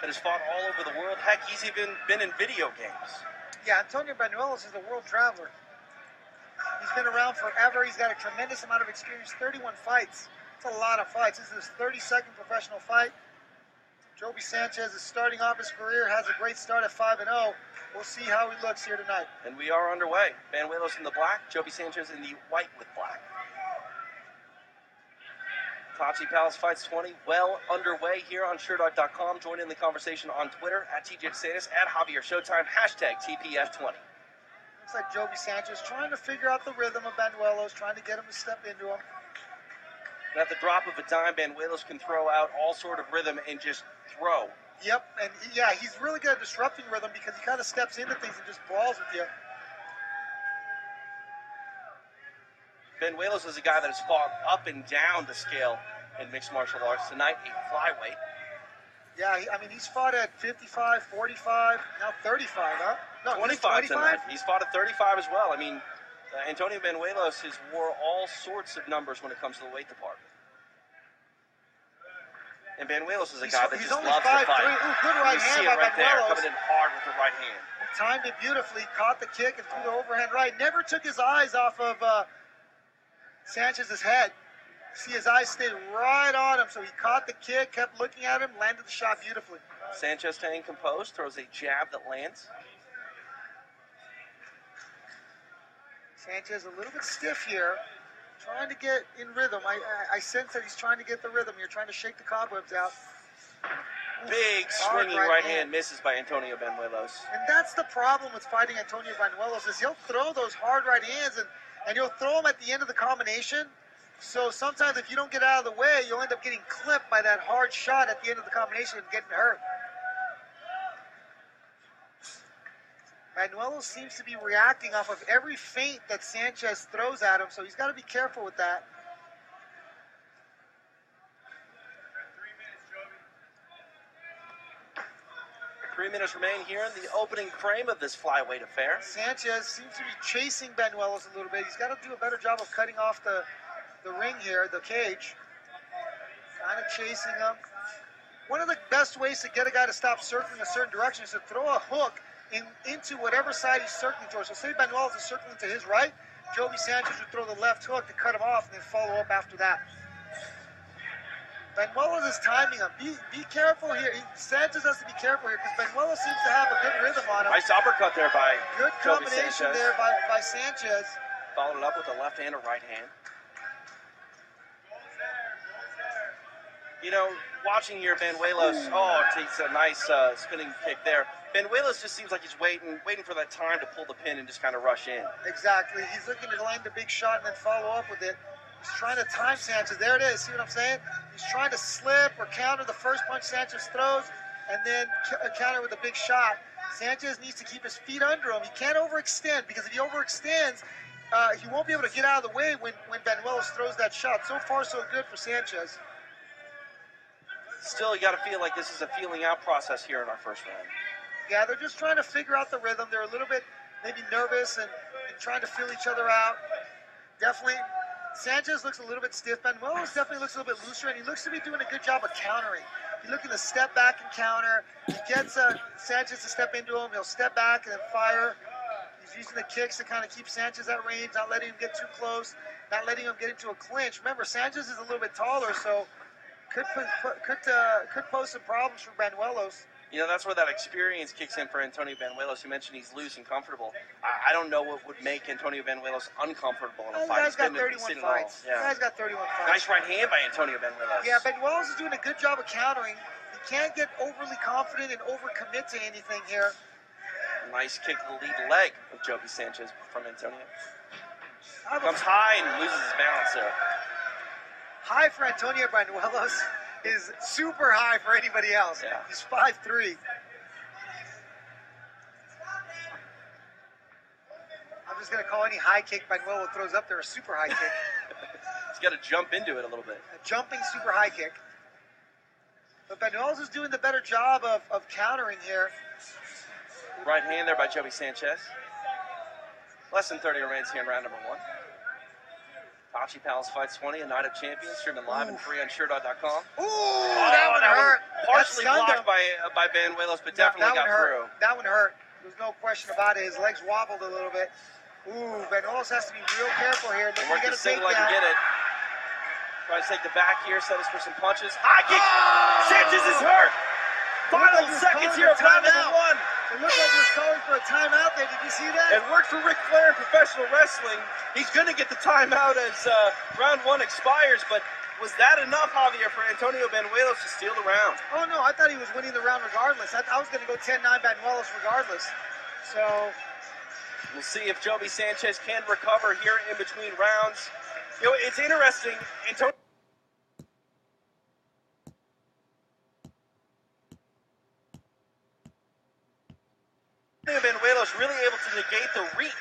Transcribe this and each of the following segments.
that has fought all over the world. Heck, he's even been in video games. Yeah, Antonio Banuelos is a world traveler. He's been around forever. He's got a tremendous amount of experience, 31 fights. It's a lot of fights. This is his 32nd professional fight. Joby Sanchez is starting off his career, has a great start at 5-0. We'll see how he looks here tonight. And we are underway. Banuelos in the black, Joby Sanchez in the white with black. Tachi Palace Fights 20 well underway here on SureDog.com. Join in the conversation on Twitter at TJ DeSantis, at Javier Showtime, hashtag TPF20. Looks like Joby Sanchez trying to figure out the rhythm of Banuelos, trying to get him to step into him. And at the drop of a dime, Banuelos can throw out all sort of rhythm and just throw. Yep, and yeah, he's really good at disrupting rhythm because he kind of steps into things and just brawls with you. Banuelos is a guy that has fought up and down the scale in mixed martial arts. Tonight, a flyweight. Yeah, I mean, he's fought at 55, 45, now 35, huh? No, 25 tonight. He's fought at 35 as well. I mean, Antonio Banuelos has wore all sorts of numbers when it comes to the weight department. And Banuelos is a guy that just loves to fight. Ooh, good right hand by right there, Banuelos. coming in hard with the right hand. He timed it beautifully, caught the kick and threw the overhand right. Never took his eyes off of Sanchez's head. See, his eyes stayed right on him, so he caught the kick, kept looking at him, landed the shot beautifully. Sanchez staying composed, throws a jab that lands. Sanchez a little bit stiff here, trying to get in rhythm. I sense that he's trying to get the rhythm here, trying to shake the cobwebs out. Big swinging right hand misses by Antonio Banuelos. And that's the problem with fighting Antonio Banuelos, is he'll throw those hard right hands, and he'll throw them at the end of the combination. So sometimes if you don't get out of the way, you'll end up getting clipped by that hard shot at the end of the combination and getting hurt. Banuelos seems to be reacting off of every feint that Sanchez throws at him, so he's got to be careful with that. 3 minutes remain here in the opening frame of this flyweight affair. Sanchez seems to be chasing Banuelos a little bit. He's got to do a better job of cutting off the ring here, the cage. Kind of chasing him. One of the best ways to get a guy to stop circling a certain direction is to throw a hook into whatever side he's circling towards. So say Banuelos is circling to his right, Joby Sanchez would throw the left hook to cut him off and then follow up after that. Banuelos is timing him. Be careful here. Sanchez has to be careful here because Banuelos seems to have a good rhythm on him. Nice uppercut there by Good Joby combination Sanchez. there by Sanchez. Followed it up with a left hand or right hand. You know, watching here, Banuelos, takes a nice spinning kick there. Banuelos just seems like he's waiting for that time to pull the pin and just kind of rush in. Exactly. He's looking to land a big shot and then follow up with it. He's trying to time Sanchez. There it is. See what I'm saying? He's trying to slip or counter the first punch Sanchez throws and then counter with a big shot. Sanchez needs to keep his feet under him. He can't overextend because if he overextends, he won't be able to get out of the way when Banuelos throws that shot. So far, so good for Sanchez. Still, you got to feel like this is a feeling out process here in our first round. Yeah, they're just trying to figure out the rhythm. They're a little bit maybe nervous and trying to feel each other out. Definitely, Sanchez looks a little bit stiff. Banuelos definitely looks a little bit looser, and he looks to be doing a good job of countering. He's looking to step back and counter. He gets Sanchez to step into him. He'll step back and then fire. He's using the kicks to kind of keep Sanchez at range, not letting him get too close, not letting him get into a clinch. Remember, Sanchez is a little bit taller, so could pose some problems for Banuelos. You know, that's where that experience kicks in for Antonio Banuelos. You mentioned he's loose and comfortable. I don't know what would make Antonio Banuelos uncomfortable in a fight. The guy's got 31 fights. Yeah. The guy's got 31 fights. Nice right hand by Antonio Banuelos. Yeah, Banuelos is doing a good job of countering. He can't get overly confident and overcommit to anything here. Nice kick to the lead leg of Joby Sanchez from Antonio. Comes high and loses his balance there. High for Antonio Banuelos is super high for anybody else. Yeah. He's 5'3". I'm just going to call any high kick Banuelos throws up there a super high kick. He's got to jump into it a little bit. A jumping super high kick. But Banuelos is doing the better job of countering here. Right hand there by Joby Sanchez. Less than 30 remains here in round number one. Tachi Palace Fights 20, a night of champions, streaming live and free on Sherdog.com. Ooh, that one hurt. Partially blocked by Banuelos, but definitely got through. That one hurt. There's no question about it. His legs wobbled a little bit. Ooh, Banuelos has to be real careful here. Work the single like he did it. Tries to take the back here, set us for some punches. High kick! Oh! Sanchez is hurt! Final seconds here of round number 1. It looked like he was calling for a timeout there. Did you see that? It worked for Ric Flair in professional wrestling. He's going to get the timeout as round 1 expires, but was that enough, Javier, for Antonio Banuelos to steal the round? Oh, no, I thought he was winning the round regardless. I was going to go 10-9 Banuelos regardless. So we'll see if Joby Sanchez can recover here in between rounds. You know, it's interesting. Antonio Banuelos really able to negate the reach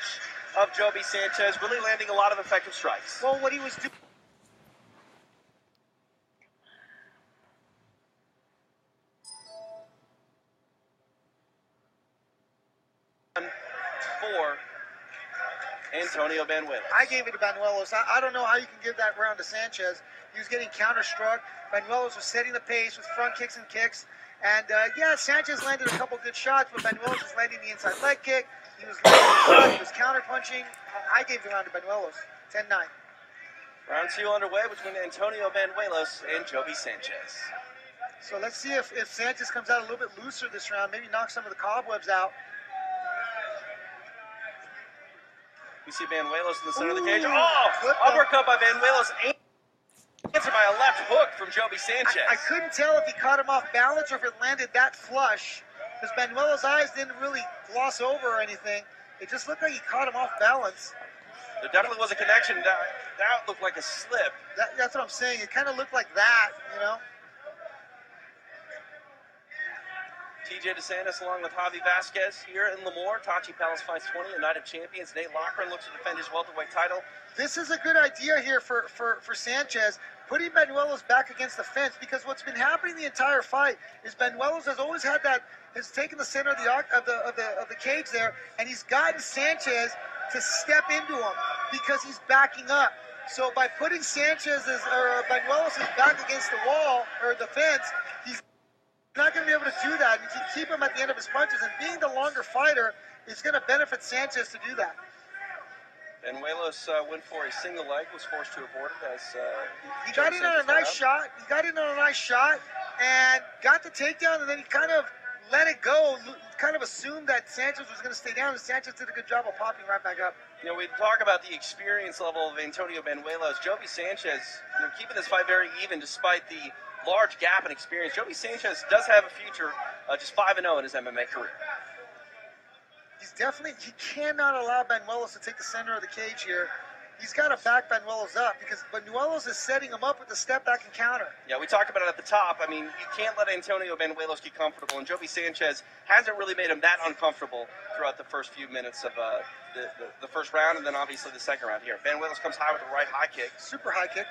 of Joby Sanchez, really landing a lot of effective strikes. Well, what he was doing. For Antonio Banuelos. I gave it to Banuelos. I don't know how you can give that round to Sanchez. He was getting counter-struck. Banuelos was setting the pace with front kicks and kicks. And, yeah, Sanchez landed a couple good shots, but Banuelos was landing the inside leg kick. He was landing the shot. He was counter-punching. I gave the round to Banuelos. 10-9. Round 2 underway between Antonio Banuelos and Joby Sanchez. So let's see if Sanchez comes out a little bit looser this round, maybe knock some of the cobwebs out. We see Banuelos in the center of the cage. Oh! Uppercut by Banuelos. Answered by a left hook from Joby Sanchez. I couldn't tell if he caught him off balance or if it landed that flush, because Banuelos' eyes didn't really gloss over or anything. It just looked like he caught him off balance. There definitely was a connection. That looked like a slip. That's what I'm saying. It kind of looked like that, you know? TJ DeSantis along with Javi Vasquez here in Lemoore. Tachi Palace Fights 20, a night of champions. Nate Loughran looks to defend his welterweight title. This is a good idea here for Sanchez, putting Banuelos back against the fence, because what's been happening the entire fight is Banuelos has always had has taken the center of the cage there, and he's gotten Sanchez to step into him because he's backing up. So by putting Banuelos' back against the wall or the fence, he's not going to be able to do that. You can keep him at the end of his punches, and being the longer fighter is going to benefit Sanchez to do that. Banuelos went for a single leg, was forced to abort it as he got in on a nice shot. He got in on a nice shot and got the takedown, and then he kind of let it go, kind of assumed that Sanchez was going to stay down, and Sanchez did a good job of popping right back up. You know, we talk about the experience level of Antonio Banuelos. Joby Sanchez, keeping this fight very even despite the large gap in experience. Joby Sanchez does have a future, just 5-0 in his MMA career. He cannot allow Banuelos to take the center of the cage here. He's got to back Banuelos up, because Banuelos is setting him up with the step back and counter. Yeah, we talked about it at the top. I mean, you can't let Antonio Banuelos get comfortable, and Joby Sanchez hasn't really made him that uncomfortable throughout the first few minutes of the first round, and then obviously the second round here. Banuelos comes high with the right high kick. Super high kick.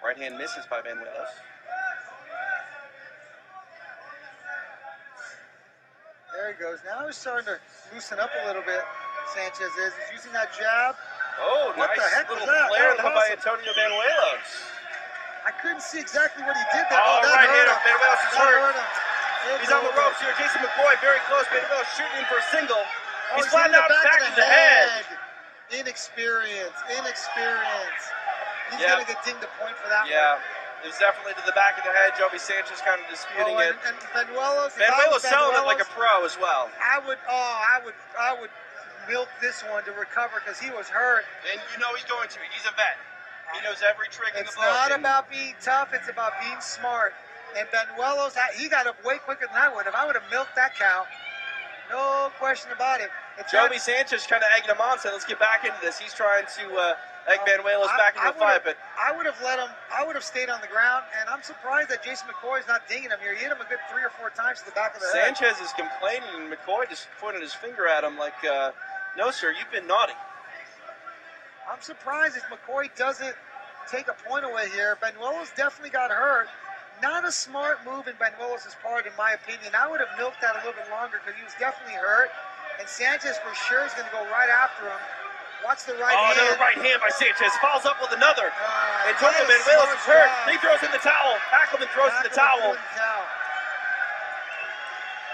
Right hand misses by Banuelos. There he goes. Now he's starting to loosen up a little bit. Sanchez is. He's using that jab. Oh, what nice little flare there by Antonio Banuelos. I couldn't see exactly what he did there. Oh, right hand of Banuelos is hurt. He's on the ropes here. Jason McCoy very close. Banuelos shooting in for a single. He's flattened out back to the head. Inexperience. He's going to get dinged a point for that one. Yeah. It was definitely to the back of the head. Joby Sanchez kind of disputing it. And Banuelos selling it like a pro as well. I would milk this one to recover, because he was hurt. And you know he's going to. He's a vet. He knows every trick in the book. It's not about being tough. It's about being smart. And Banuelos, he got up way quicker than I would. If I would have milked that cow, no question about it. Joby Sanchez kind of egging him on, said, let's get back into this. He's trying to egg Banuelos back into the fight. But I would have let him. I would have stayed on the ground, and I'm surprised that Jason McCoy is not dinging him here. He hit him a good 3 or 4 times to the back of the head. Sanchez is complaining, and McCoy just pointed his finger at him like, no, sir, you've been naughty. I'm surprised if McCoy doesn't take a point away here. Banuelos definitely got hurt. Not a smart move in Banuelos' part, in my opinion. I would have milked that a little bit longer, because he was definitely hurt. And Sanchez for sure is going to go right after him. Watch the right Oh, hand. another right hand by Sanchez. Follows up with another. Antonio what a Banuelos smart is hurt. job. He throws in the towel. Hackelman throws in the towel.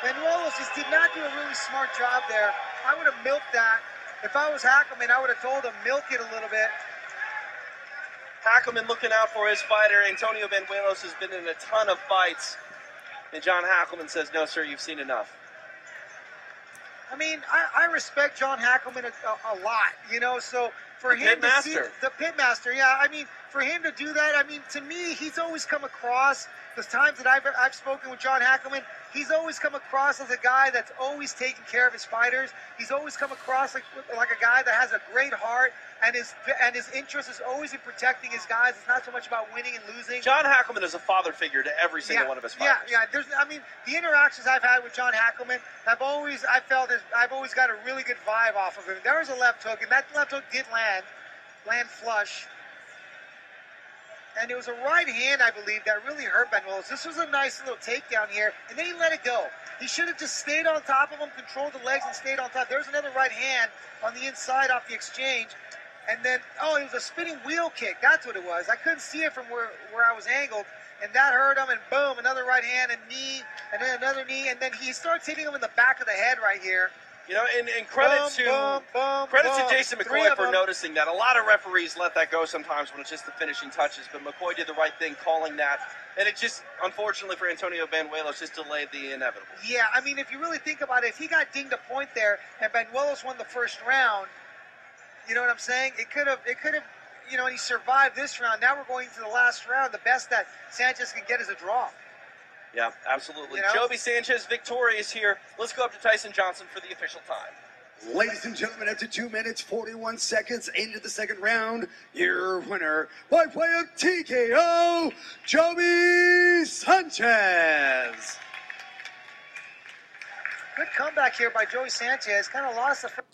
Banuelos just did not do a really smart job there. I would have milked that. If I was Hackelman, I would have told him milk it a little bit. Hackelman looking out for his fighter. Antonio Banuelos has been in a ton of fights. And John Hackelman says, no, sir, you've seen enough. I mean, I respect John Hackelman a lot, you know, so for him to see the pitmaster, yeah, I mean, for him to do that, I mean, to me, he's always come across, the times that I've spoken with John Hackelman, he's always come across as a guy that's always taking care of his fighters. He's always come across like a guy that has a great heart, and his interest is always in protecting his guys. It's not so much about winning and losing. John Hackelman is a father figure to every single one of his fighters. Yeah. I mean, the interactions I've had with John Hackelman, I've always got a really good vibe off of him. There was a left hook, and that left hook did land flush. And it was a right hand, I believe, that really hurt Banuelos. This was a nice little takedown here, and then he let it go. He should have just stayed on top of him, controlled the legs, and stayed on top. There was another right hand on the inside off the exchange. And then, it was a spinning wheel kick. That's what it was. I couldn't see it from where I was angled, and that hurt him, and boom, another right hand and knee, and then another knee, and then he starts hitting him in the back of the head right here. You know, and credit to Jason McCoy for noticing that. A lot of referees let that go sometimes when it's just the finishing touches, but McCoy did the right thing calling that, and it just, unfortunately for Antonio Banuelos, just delayed the inevitable. Yeah, I mean, if you really think about it, if he got dinged a point there and Banuelos won the first round, you know what I'm saying? It could have, you know, and he survived this round. Now we're going to the last round. The best that Sanchez can get is a draw. Yeah, absolutely. You know? Joby Sanchez victorious here. Let's go up to Tyson Johnson for the official time. Ladies and gentlemen, after 2 minutes, 41 seconds into the second round, your winner by way of TKO, Joby Sanchez. Good comeback here by Joby Sanchez. Kind of lost the first.